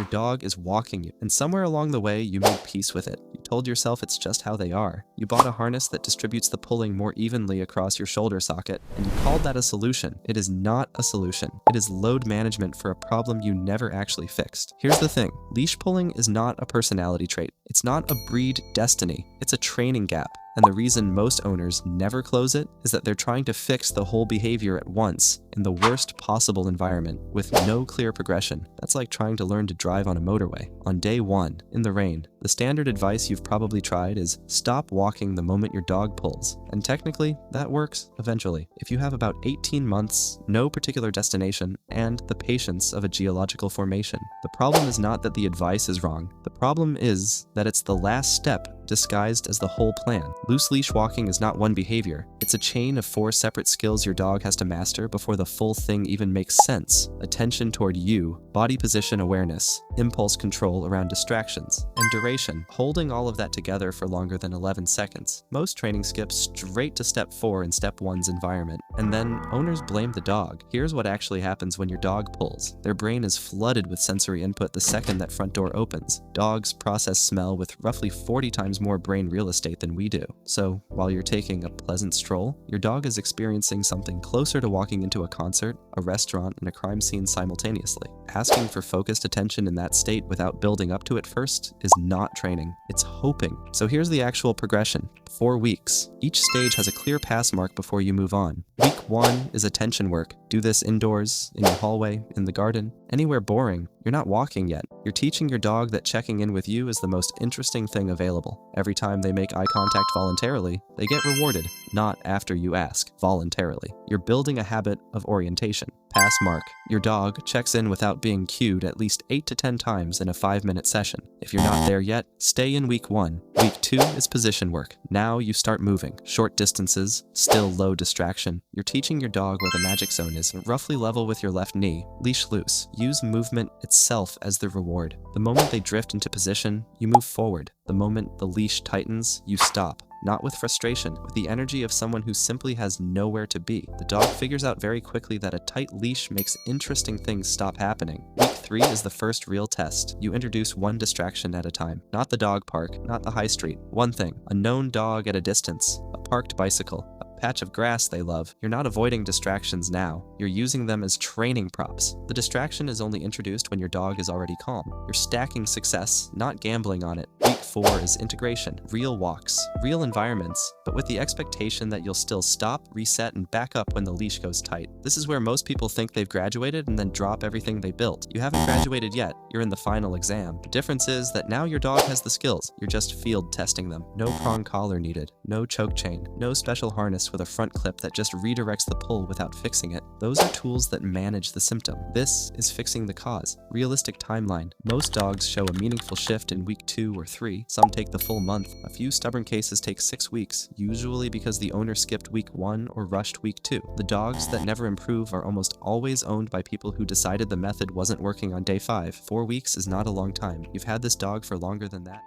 Your dog is walking you, and somewhere along the way, you made peace with it. You told yourself it's just how they are. You bought a harness that distributes the pulling more evenly across your shoulder socket, and you called that a solution. It is not a solution. It is load management for a problem you never actually fixed. Here's the thing. Leash pulling is not a personality trait. It's not a breed destiny. It's a training gap. And the reason most owners never close it is that they're trying to fix the whole behavior at once in the worst possible environment with no clear progression. That's like trying to learn to drive on a motorway. On day one, in the rain, the standard advice you've probably tried is stop walking the moment your dog pulls. And technically, that works eventually. If you have about 18 months, no particular destination, and the patience of a geological formation. The problem is not that the advice is wrong. The problem is that it's the last step disguised as the whole plan. Loose leash walking is not one behavior. It's a chain of 4 separate skills your dog has to master before the full thing even makes sense. Attention toward you, body position awareness, impulse control around distractions, and duration. Holding all of that together for longer than 11 seconds. Most training skips straight to step 4 in step 1's environment, and then owners blame the dog. Here's what actually happens when your dog pulls. Their brain is flooded with sensory input the second that front door opens. Dogs process smell with roughly 40 times more brain real estate than we do. So, while you're taking a pleasant stroll, your dog is experiencing something closer to walking into a concert, a restaurant, and a crime scene simultaneously. Asking for focused attention in that state without building up to it first is not training. It's hoping. So here's the actual progression. 4 weeks. Each stage has a clear pass mark before you move on. Week 1 is attention work. Do this indoors, in your hallway, in the garden, anywhere boring. You're not walking yet. You're teaching your dog that checking in with you is the most interesting thing available. Every time they make eye contact voluntarily, they get rewarded, not after you ask, voluntarily. You're building a habit of orientation. Pass mark. Your dog checks in without being cued at least 8 to 10 times in a 5-minute session. If you're not there yet, stay in week 1. Week 2 is position work. Now you start moving. Short distances, still low distraction. You're teaching your dog where the magic zone is, roughly level with your left knee. Leash loose. Use movement itself as the reward. The moment they drift into position, you move forward. The moment the leash tightens, you stop. Not with frustration, with the energy of someone who simply has nowhere to be. The dog figures out very quickly that a tight leash makes interesting things stop happening. Week 3 is the first real test. You introduce one distraction at a time. Not the dog park, not the high street. One thing, a known dog at a distance, a parked bicycle, patch of grass they love. You're not avoiding distractions now. You're using them as training props. The distraction is only introduced when your dog is already calm. You're stacking success, not gambling on it. Week 4 is integration. Real walks, real environments, but with the expectation that you'll still stop, reset, and back up when the leash goes tight. This is where most people think they've graduated and then drop everything they built. You haven't graduated yet. You're in the final exam. The difference is that now your dog has the skills. You're just field testing them. No prong collar needed. No choke chain. No special harness with a front clip that just redirects the pull without fixing it. Those are tools that manage the symptom. This is fixing the cause. Realistic timeline. Most dogs show a meaningful shift in week 2 or 3. Some take the full month. A few stubborn cases take 6 weeks, usually because the owner skipped week 1 or rushed week 2. The dogs that never improve are almost always owned by people who decided the method wasn't working on day 5. 4 weeks is not a long time. You've had this dog for longer than that.